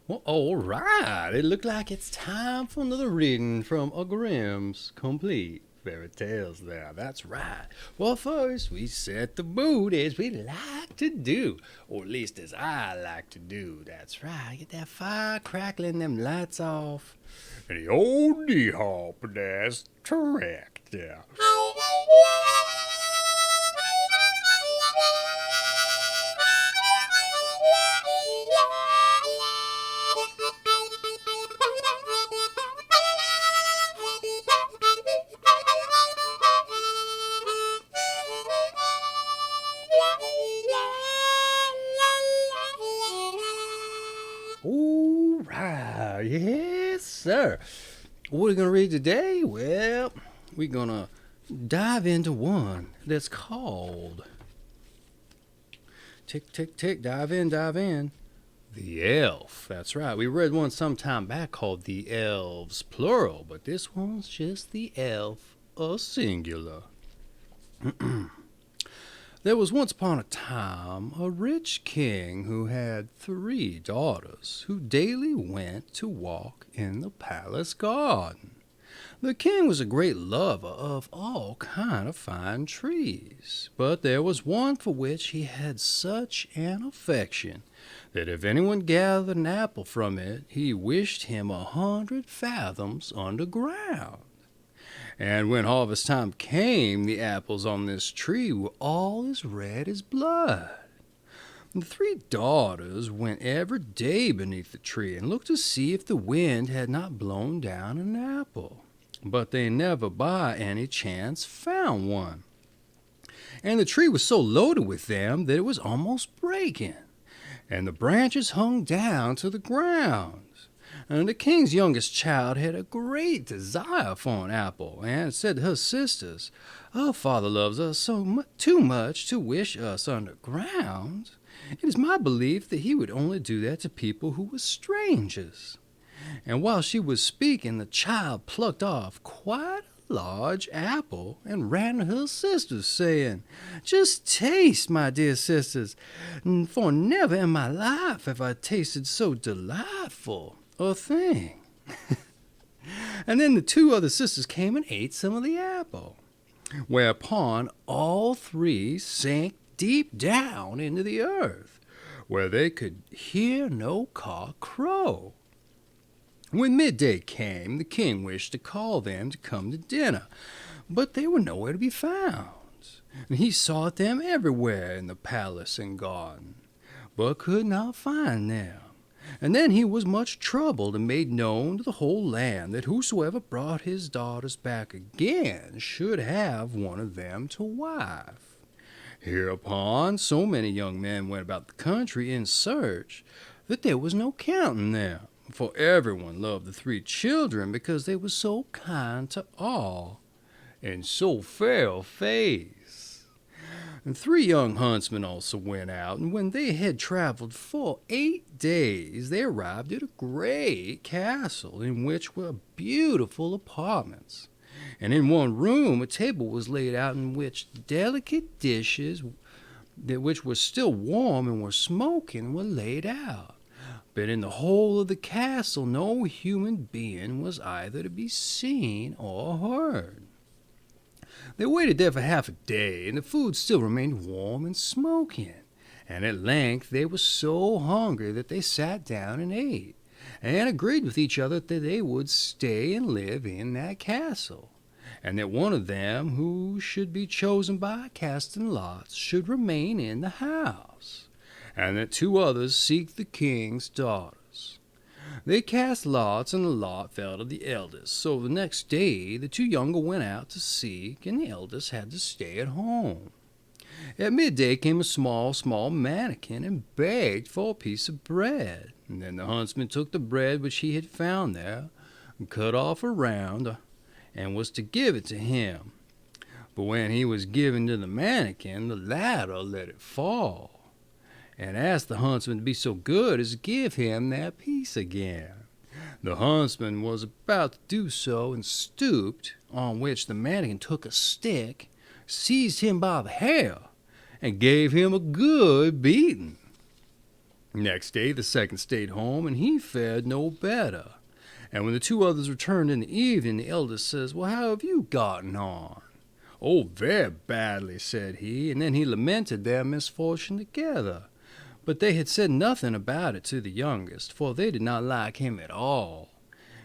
Well, all right. It looked like it's time for another reading from a Grimm's complete fairy tales there. That's right. Well, first, we set the mood as we like to do, or at least as I like to do. That's right. Get that fire crackling, them lights off. And the old D-Hop, that's correct there. All right. Yes, sir. What are we going to read today? Well, we're going to dive into one that's called Tick, Tick, Tick, Dive In, Dive In. The Elf. That's right. We read one some time back called The Elves, plural, but this one's just The Elf, a singular. There was once upon a time a rich king who had 3 daughters who daily went to walk in the palace garden. The king was a great lover of all kind of fine trees, but there was one for which he had such an affection that if anyone gathered an apple from it, he wished him 100 fathoms underground. And when harvest time came, the apples on this tree were all as red as blood. The 3 daughters went every day beneath the tree and looked to see if the wind had not blown down an apple. But they never by any chance found one. And the tree was so loaded with them that it was almost breaking, and the branches hung down to the ground. And the king's youngest child had a great desire for an apple, and said to her sisters, "Our father loves us too much to wish us underground. It is my belief that he would only do that to people who were strangers." And while she was speaking, the child plucked off quite a large apple and ran to her sisters, saying, "Just taste, my dear sisters, for never in my life have I tasted so delightful a thing." And then the 2 other sisters came and ate some of the apple, whereupon all 3 sank deep down into the earth, where they could hear no cock crow. When midday came, the king wished to call them to come to dinner, but they were nowhere to be found. And he sought them everywhere in the palace and garden, but could not find them. And then he was much troubled, and made known to the whole land that whosoever brought his daughters back again should have one of them to wife. Hereupon so many young men went about the country in search that there was no counting them, for everyone loved the 3 children because they were so kind to all, and so fair of face. And 3 young huntsmen also went out, and when they had traveled for 8 days, they arrived at a great castle, in which were beautiful apartments. And in one room a table was laid out, in which delicate dishes, which were still warm and were smoking, were laid out. But in the whole of the castle no human being was either to be seen or heard. They waited there for half a day, and the food still remained warm and smoking. And at length they were so hungry that they sat down and ate, and agreed with each other that they would stay and live in that castle, and that one of them who should be chosen by casting lots should remain in the house, and that 2 others seek the king's daughters. They cast lots, and the lot fell to the eldest. So the next day the 2 younger went out to seek, and the eldest had to stay at home. At midday came a small mannikin and begged for a piece of bread. And then the huntsman took the bread which he had found there, and cut off a round, and was to give it to him. But when he was giving to the mannikin, the latter let it fall, and asked the huntsman to be so good as to give him that piece again. The huntsman was about to do so, and stooped, on which the mannikin took a stick, seized him by the hair, and gave him a good beating. Next day the second stayed home, and he fared no better. And when the two others returned in the evening, the eldest says, "Well, how have you gotten on?" "Oh, very badly," said he, and then he lamented their misfortune together. But they had said nothing about it to the youngest, for they did not like him at all,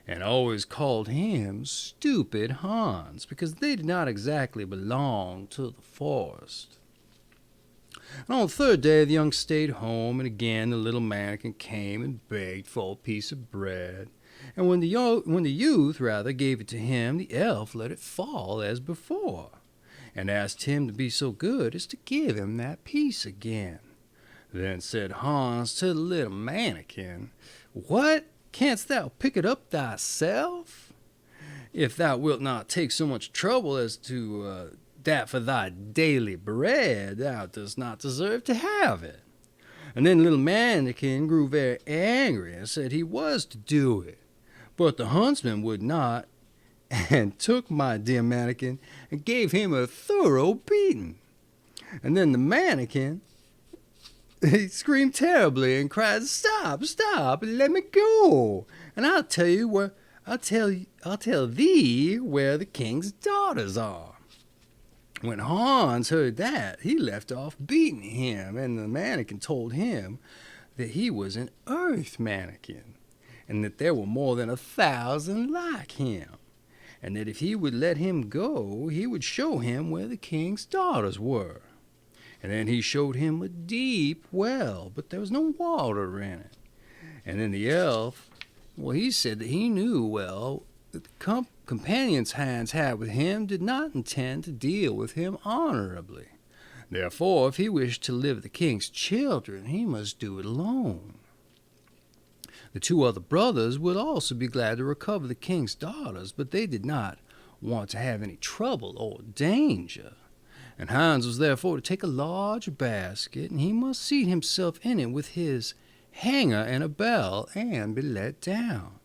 and always called him Stupid Hans, because they did not exactly belong to the forest. And on the third day the young stayed home, and again the little mannikin came and begged for a piece of bread. And when the youth gave it to him, the elf let it fall as before, and asked him to be so good as to give him that piece again. Then said Hans to the little mannikin, "What? Canst thou pick it up thyself? If thou wilt not take so much trouble as to that for thy daily bread, thou dost not deserve to have it." And then the little mannikin grew very angry and said he was to do it. But the huntsman would not, and took my dear mannikin and gave him a thorough beating. And then the mannikin, he screamed terribly and cried, "Stop, stop, and let me go, and I'll tell thee where the king's daughters are." When Hans heard that, he left off beating him, and the mannikin told him that he was an earth mannikin, and that there were more than 1,000 like him, and that if he would let him go, he would show him where the king's daughters were. And then he showed him a deep well, but there was no water in it. And then the elf, well, he said that he knew well that the companions Hans had with him did not intend to deal with him honorably. Therefore, if he wished to live with the king's children, he must do it alone. The two other brothers would also be glad to recover the king's daughters, but they did not want to have any trouble or danger. And Hans was therefore to take a large basket, and he must seat himself in it with his hanger and a bell, and be let down.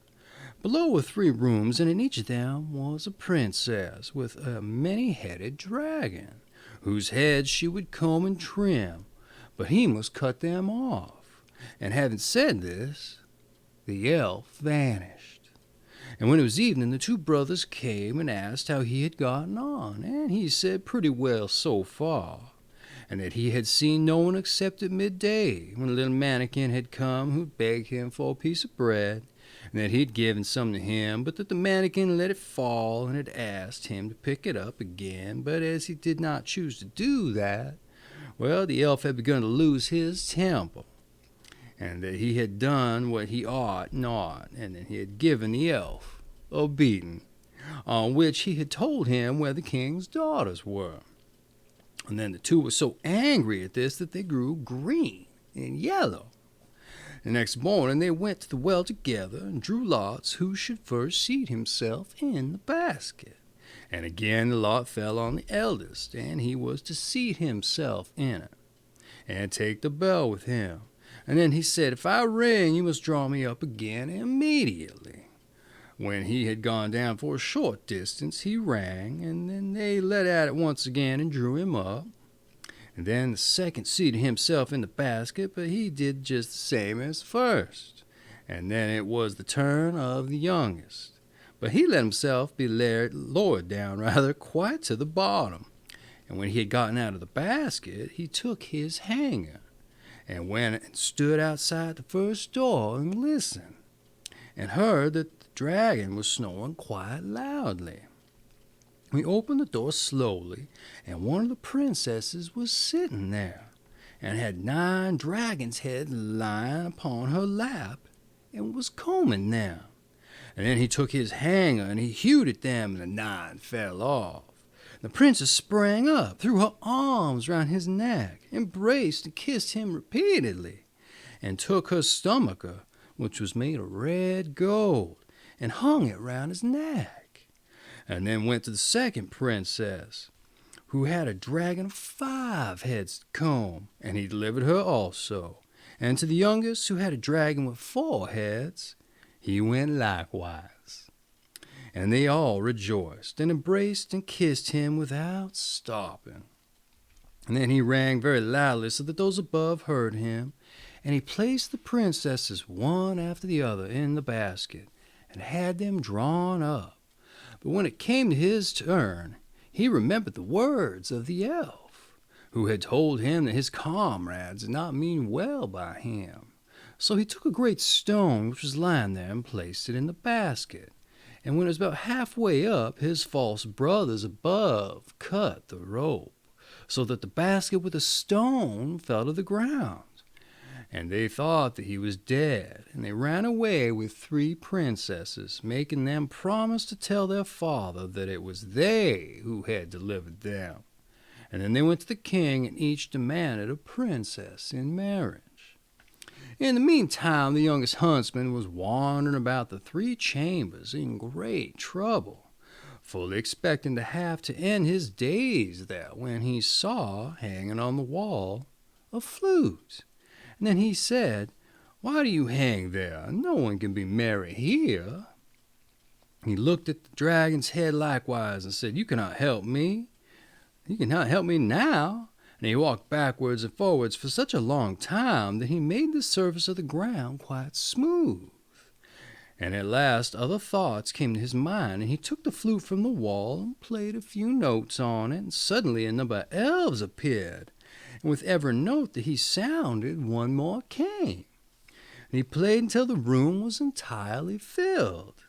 Below were 3 rooms, and in each of them was a princess with a many-headed dragon, whose heads she would comb and trim, but he must cut them off. And having said this, the elf vanished. And when it was evening, the 2 brothers came and asked how he had gotten on, and he said pretty well so far, and that he had seen no one except at midday, when a little mannikin had come who begged him for a piece of bread, and that he had given some to him, but that the mannikin let it fall and had asked him to pick it up again, but as he did not choose to do that, well, the elf had begun to lose his temper, and that he had done what he ought not, and that he had given the elf a beating, on which he had told him where the king's daughters were. And then the 2 were so angry at this that they grew green and yellow. The next morning they went to the well together and drew lots who should first seat himself in the basket. And again the lot fell on the eldest, and he was to seat himself in it, and take the bell with him. And then he said, "If I ring, you must draw me up again immediately." When he had gone down for a short distance, he rang, and then they let at it once again and drew him up. And then the second seated himself in the basket, but he did just the same as first. And then it was the turn of the youngest, but he let himself be lowered down quite to the bottom. And when he had gotten out of the basket, he took his hanger, and went and stood outside the first door and listened, and heard that the dragon was snoring quite loudly. We opened the door slowly, and one of the princesses was sitting there, and had 9 dragons' heads lying upon her lap, and was combing them. And then he took his hanger, and he hewed at them, and the 9 fell off. The princess sprang up, threw her arms round his neck, embraced and kissed him repeatedly, and took her stomacher, which was made of red gold, and hung it round his neck. And then went to the second princess, who had a dragon of 5 heads to comb, and he delivered her also. And to the youngest, who had a dragon with 4 heads, he went likewise. And they all rejoiced, and embraced and kissed him without stopping. And then he rang very loudly, so that those above heard him, and he placed the princesses one after the other in the basket and had them drawn up. But when it came to his turn, he remembered the words of the elf, who had told him that his comrades did not mean well by him. So he took a great stone which was lying there and placed it in the basket. And when it was about halfway up, his false brothers above cut the rope, so that the basket with the stone fell to the ground. And they thought that he was dead, and they ran away with 3 princesses, making them promise to tell their father that it was they who had delivered them. And then they went to the king, and each demanded a princess in marriage. In the meantime, the youngest huntsman was wandering about the 3 chambers in great trouble, fully expecting to have to end his days there, when he saw, hanging on the wall, a flute. And then he said, "Why do you hang there? No one can be merry here." He looked at the dragon's head likewise and said, "You cannot help me. You cannot help me now." And he walked backwards and forwards for such a long time that he made the surface of the ground quite smooth. And at last other thoughts came to his mind, and he took the flute from the wall and played a few notes on it, and suddenly a number of elves appeared. And with every note that he sounded, one more came. And he played until the room was entirely filled.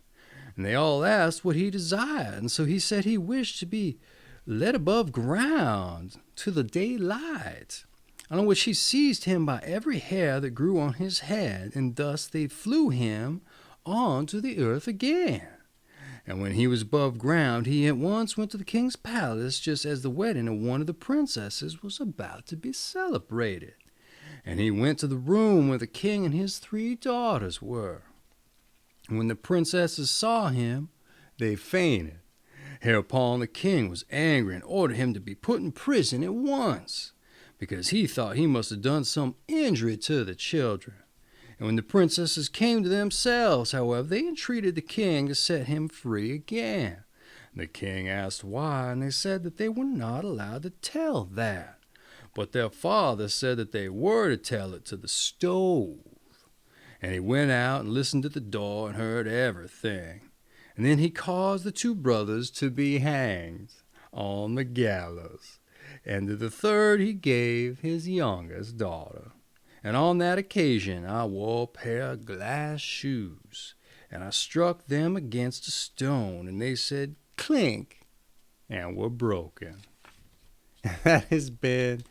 And they all asked what he desired, and so he said he wished to be led above ground to the daylight, on which he seized him by every hair that grew on his head, and thus they flew him on to the earth again. And when he was above ground, he at once went to the king's palace, just as the wedding of one of the princesses was about to be celebrated. And he went to the room where the king and his 3 daughters were. And when the princesses saw him, they fainted. Hereupon the king was angry and ordered him to be put in prison at once, because he thought he must have done some injury to the children. And when the princesses came to themselves, however, they entreated the king to set him free again. The king asked why, and they said that they were not allowed to tell that. But their father said that they were to tell it to the stove. And he went out and listened at the door and heard everything. And then he caused the 2 brothers to be hanged on the gallows. And to the 3rd he gave his youngest daughter. And on that occasion I wore a pair of glass shoes, and I struck them against a stone, and they said clink, and were broken. That has been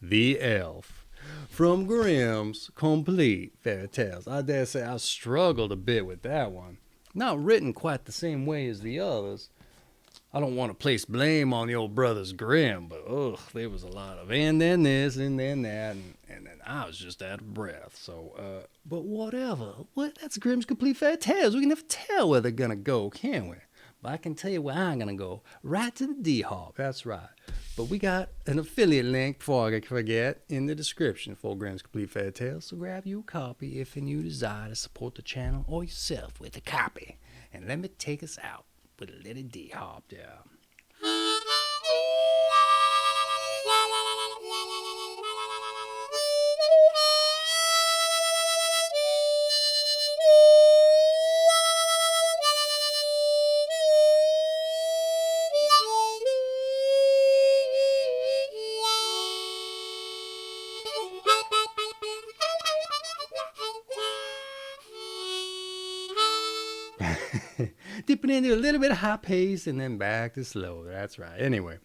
The Elf from Grimm's Complete Fairy Tales. I dare say I struggled a bit with that one. Not written quite the same way as the others. I don't want to place blame on the old brothers Grimm, but there was a lot of and then this and then that, and then I was just out of breath. So, but whatever. That's Grimm's Complete Fairy Tales. We can never tell where they're gonna go, can we? But I can tell you where I'm gonna go. Right to the D-Harp. That's right. But we got an affiliate link, before I forget, in the description for Grimm's Complete Fairy Tales. So grab you a copy if you desire to support the channel or yourself with a copy. And let me take us out with a little D-Harp there. Dipping into a little bit of high pace and then back to slow. That's right. Anyway,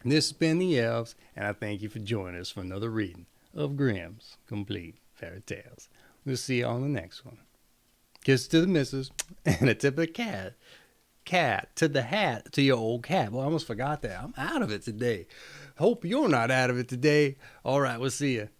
this has been the Elves, and I thank you for joining us for another reading of Grimm's Complete Fairy Tales. We'll see you on the next one. Kiss to the missus and a tip of the cat. Cat to the hat to your old cat. Well, I almost forgot that. I'm out of it today. Hope you're not out of it today. All right, we'll see you.